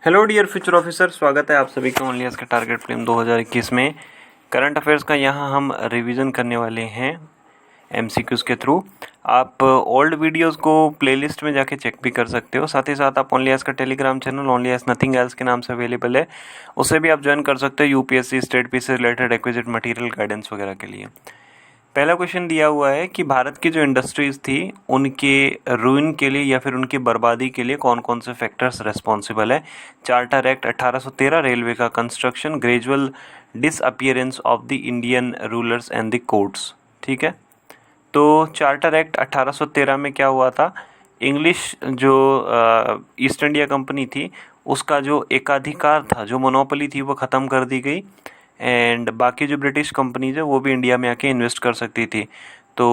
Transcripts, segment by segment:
Hello dear future officer, स्वागत है आप सभी का ओनली के टारगेट प्रीलिम 2021 में। करंट अफेयर्स का यहाँ हम रिवीजन करने वाले हैं एमसीक्यूज़ के थ्रू। आप ओल्ड वीडियोस को प्लेलिस्ट में जाके चेक भी कर सकते हो। साथ ही साथ आप ओनली का Telegram channel only nothing else के नाम से अवेलेबल है, उसे भी आप ज्वाइन कर सकते हो यूपीएससी स्टेट पी से रिलेटेड एक्विजिट मटेरियल गाइडेंस वगैरह के लिए। पहला क्वेश्चन दिया हुआ है कि भारत की जो इंडस्ट्रीज थी उनके रूइन के लिए या फिर उनकी बर्बादी के लिए कौन कौन से फैक्टर्स रिस्पॉन्सिबल है। चार्टर एक्ट 1813, रेलवे का construction, gradual disappearance of the Indian rulers and the courts. ठीक है, तो चार्टर एक्ट 1813 में क्या हुआ था, इंग्लिश जो ईस्ट इंडिया कंपनी थी उसका जो एकाधिकार था, जो मोनोपोली थी, वो ख़त्म कर दी गई एंड बाकी जो ब्रिटिश कंपनीज है वो भी इंडिया में आके इन्वेस्ट कर सकती थी। तो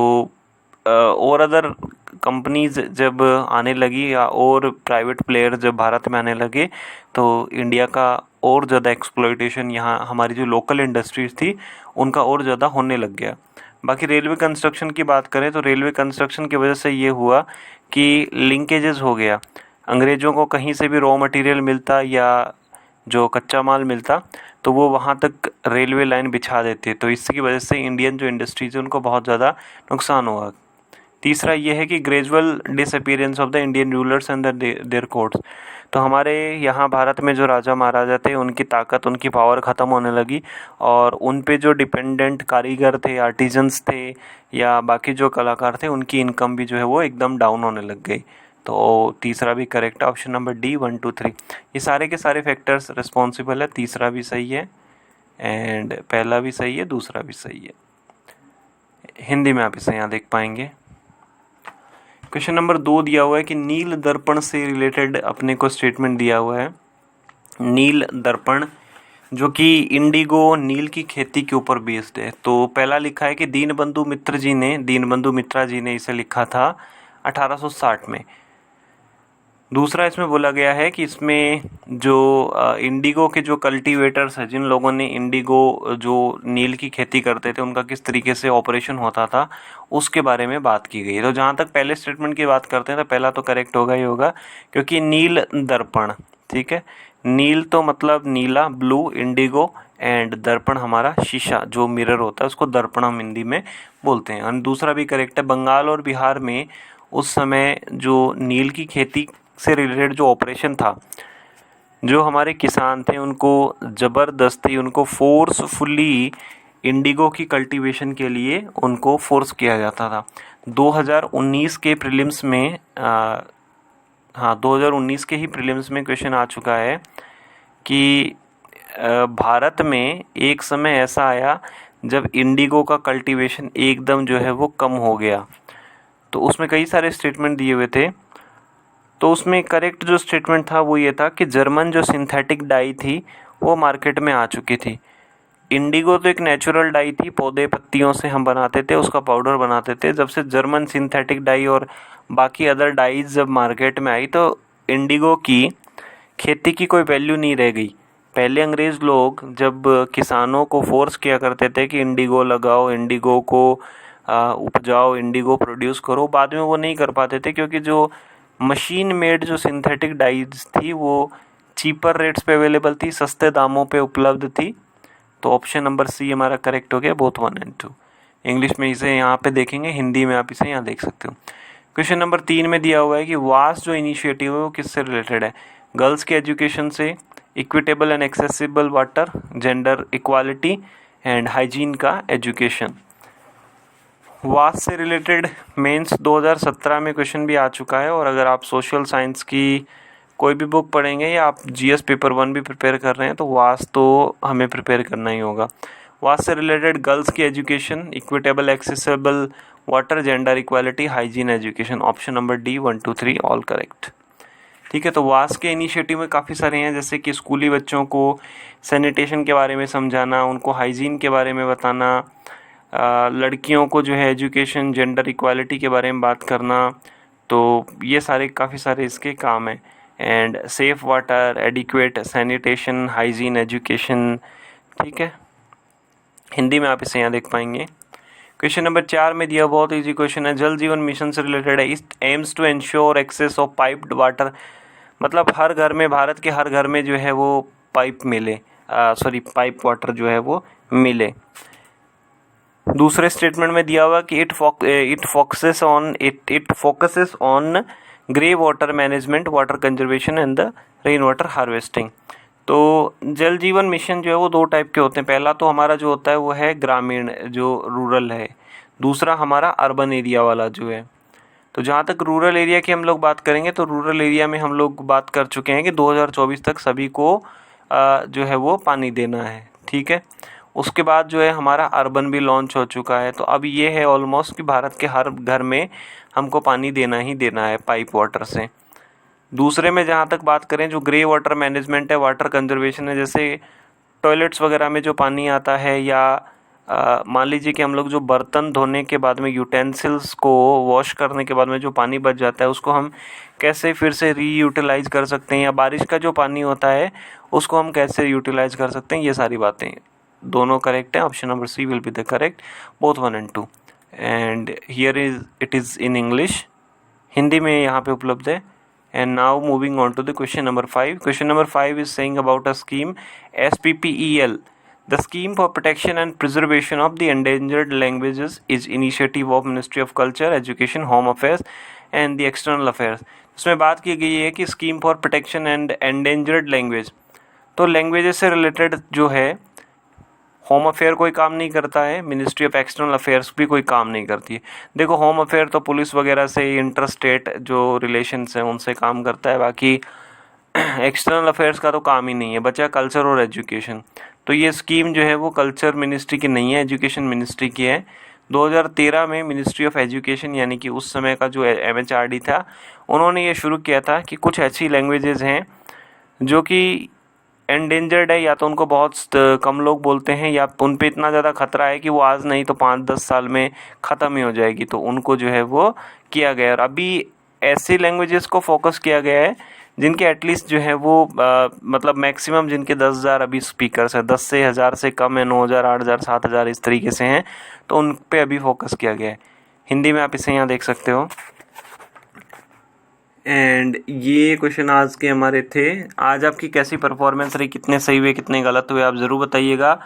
और अदर कंपनीज जब आने लगी या और प्राइवेट प्लेयर जब भारत में आने लगे तो इंडिया का और ज़्यादा एक्सप्लॉयटेशन, यहाँ हमारी जो लोकल इंडस्ट्रीज थी उनका और ज़्यादा होने लग गया। बाकी रेलवे कंस्ट्रक्शन की बात करें तो रेलवे कंस्ट्रक्शन की वजह से ये हुआ कि लिंकेजेस हो गया। अंग्रेज़ों को कहीं से भी रॉ मटेरियल मिलता या जो कच्चा माल मिलता तो वो वहाँ तक रेलवे लाइन बिछा देते, तो इसकी वजह से इंडियन जो इंडस्ट्रीज है उनको बहुत ज़्यादा नुकसान हुआ। तीसरा ये है कि gradual disappearance of the Indian rulers and their courts. तो हमारे यहाँ भारत में जो राजा महाराजा थे उनकी ताकत, उनकी पावर ख़त्म होने लगी और उन पे जो डिपेंडेंट कारीगर थे, आर्टिजन्स थे या बाकी जो कलाकार थे, उनकी इनकम भी जो है वो एकदम डाउन होने लग गई। तो तीसरा भी करेक्ट है, ऑप्शन नंबर डी 1 2 3। ये सारे के सारे फैक्टर्स रिस्पॉन्सिबल है। तीसरा भी सही है एंड पहला भी सही है, दूसरा भी सही है। हिंदी में आप इसे यहाँ देख पाएंगे। क्वेश्चन नंबर 2 दिया हुआ है कि नील दर्पण से रिलेटेड अपने को स्टेटमेंट दिया हुआ है। नील दर्पण जो कि इंडिगो नील की खेती के ऊपर बेस्ड है। तो पहला लिखा है कि दीनबंधु मित्रा जी ने इसे लिखा था 1860 में। दूसरा इसमें बोला गया है कि इसमें जो इंडिगो के जो कल्टीवेटर्स हैं, जिन लोगों ने इंडिगो जो नील की खेती करते थे उनका किस तरीके से ऑपरेशन होता था उसके बारे में बात की गई है। तो जहाँ तक पहले स्टेटमेंट की बात करते हैं तो पहला तो करेक्ट होगा ही होगा, क्योंकि नील दर्पण, ठीक है, नील तो मतलब नीला, ब्लू, इंडिगो एंड दर्पण हमारा शीशा जो मिरर होता है उसको दर्पण हम हिंदी में बोलते हैं। और दूसरा भी करेक्ट है। बंगाल और बिहार में उस समय जो नील की खेती से रिलेटेड जो ऑपरेशन था, जो हमारे किसान थे उनको ज़बरदस्ती, उनको फोर्सफुली इंडिगो की कल्टीवेशन के लिए उनको फोर्स किया जाता था। 2019 के प्रीलिम्स में 2019 के ही प्रीलिम्स में क्वेश्चन आ चुका है कि भारत में एक समय ऐसा आया जब इंडिगो का कल्टीवेशन एकदम जो है वो कम हो गया। तो उसमें कई सारे स्टेटमेंट दिए हुए थे। तो उसमें करेक्ट जो स्टेटमेंट था वो ये था कि जर्मन जो सिंथेटिक डाई थी वो मार्केट में आ चुकी थी। इंडिगो तो एक नेचुरल डाई थी, पौधे पत्तियों से हम बनाते थे, उसका पाउडर बनाते थे। जब से जर्मन सिंथेटिक डाई और बाकी अदर डाइज जब मार्केट में आई तो इंडिगो की खेती की कोई वैल्यू नहीं रह गई। पहले अंग्रेज़ लोग जब किसानों को फोर्स किया करते थे कि इंडिगो लगाओ, इंडिगो को उपजाओ, इंडिगो प्रोड्यूस करो, बाद में वो नहीं कर पाते थे क्योंकि जो मशीन मेड जो सिंथेटिक डाइज थी वो चीपर रेट्स पे अवेलेबल थी, सस्ते दामों पे उपलब्ध थी। तो ऑप्शन नंबर सी हमारा करेक्ट हो गया, बोथ 1 और 2। इंग्लिश में इसे यहाँ पे देखेंगे, हिंदी में आप इसे यहाँ देख सकते हो। क्वेश्चन नंबर 3 में दिया हुआ है कि वास जो इनिशिएटिव है वो किससे रिलेटेड है। गर्ल्स के एजुकेशन से, equitable and accessible water, gender equality and hygiene का एजुकेशन। वास से रिलेटेड मेंस 2017 में क्वेश्चन भी आ चुका है। और अगर आप सोशल साइंस की कोई भी बुक पढ़ेंगे या आप जीएस पेपर 1 भी प्रिपेयर कर रहे हैं तो वास तो हमें प्रिपेयर करना ही होगा। वास से रिलेटेड गर्ल्स की education, equitable accessible water, gender equality, hygiene education. Option number D 1 2 3 all correct. ठीक है, तो वास के इनिशिएटिव में काफ़ी सारे हैं, जैसे कि स्कूली बच्चों को सैनिटेशन के बारे में समझाना, उनको हाइजीन के बारे में बताना, लड़कियों को जो है एजुकेशन, जेंडर इक्वालिटी के बारे में बात करना। तो ये सारे काफ़ी सारे इसके काम हैं। And safe water, adequate sanitation, hygiene education. ठीक है, हिंदी में आप इसे यहाँ देख पाएंगे। क्वेश्चन नंबर 4 में दिया बहुत इजी क्वेश्चन है, जल जीवन मिशन से रिलेटेड है। It aims to ensure access of piped water मतलब हर घर में, भारत के हर घर में जो है वो पाइप मिले, पाइप वाटर जो है वो मिले। दूसरे स्टेटमेंट में दिया हुआ कि it focuses on grey water management, water conservation and the rain water harvesting. तो जल जीवन मिशन जो है वो 2 टाइप के होते हैं। पहला तो हमारा जो होता है वो है ग्रामीण, जो रूरल है। दूसरा हमारा अर्बन एरिया वाला जो है। तो जहाँ तक रूरल एरिया की हम लोग बात करेंगे तो रूरल एरिया में हम लोग बात कर चुके हैं कि 2024 तक सभी को जो है वो पानी देना है, ठीक है। उसके बाद जो है हमारा अर्बन भी लॉन्च हो चुका है। तो अब ये है ऑलमोस्ट कि भारत के हर घर में हमको पानी देना ही देना है पाइप वाटर से। दूसरे में जहाँ तक बात करें, जो ग्रे वाटर मैनेजमेंट है, वाटर कंजर्वेशन है, जैसे टॉयलेट्स वगैरह में जो पानी आता है, या मान लीजिए कि हम लोग जो बर्तन धोने के बाद में, यूटेंसिल्स को वॉश करने के बाद में जो पानी बच जाता है उसको हम कैसे फिर से रीयूटिलाइज कर सकते हैं, या बारिश का जो पानी होता है उसको हम कैसे यूटिलाइज कर सकते हैं, ये सारी बातें दोनों करेक्ट हैं। Option number C will be the correct, both 1 and 2। And here it is in English, Hindi में यहाँ पे उपलब्ध है। And now moving on to the question number 5. Question number 5 is saying about a scheme, SPPEL. The Scheme for Protection and Preservation of the Endangered Languages is initiative of Ministry of Culture, Education, Home Affairs and the External Affairs. इसमें बात की गई है कि scheme for protection and endangered language. तो languages से related जो है होम अफेयर कोई काम नहीं करता है, मिनिस्ट्री ऑफ एक्सटर्नल अफेयर्स भी कोई काम नहीं करती है। देखो, होम अफेयर तो पुलिस वगैरह से, इंटर स्टेट जो रिलेशंस हैं उनसे काम करता है, बाकी एक्सटर्नल अफेयर्स का तो काम ही नहीं है। बचा कल्चर और एजुकेशन। तो ये स्कीम जो है वो कल्चर मिनिस्ट्री की नहीं है, एजुकेशन मिनिस्ट्री की है। 2013 में मिनिस्ट्री ऑफ एजुकेशन यानी कि उस समय का जो MHRD था, उन्होंने ये शुरू किया था कि कुछ ऐसी लैंग्वेजेस हैं जो कि एंडेंजर्ड है, या तो उनको बहुत कम लोग बोलते हैं, या उन पे इतना ज़्यादा खतरा है कि वो आज नहीं तो 5-10 साल में ख़त्म ही हो जाएगी। तो उनको जो है वो किया गया। और अभी ऐसी लैंग्वेजेस को फोकस किया गया है जिनके एटलीस्ट जो है वो मतलब मैक्सिमम जिनके 10,000 अभी स्पीकर्स हैं, 10 से 1,000 से कम है, 9,000, 8,000, 7,000 इस तरीके से हैं, तो उन पे अभी फोकस किया गया है। हिंदी में आप इसे यहाँ देख सकते हो। एंड ये क्वेश्चन आज के हमारे थे। आज आपकी कैसी परफॉर्मेंस रही, कितने सही हुए, कितने गलत हुए, आप ज़रूर बताइएगा।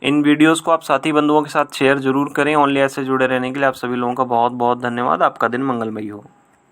इन वीडियोस को आप साथी बंधुओं के साथ शेयर ज़रूर करें। ओनली ऐसे जुड़े रहने के लिए आप सभी लोगों का बहुत बहुत धन्यवाद। आपका दिन मंगलमय हो।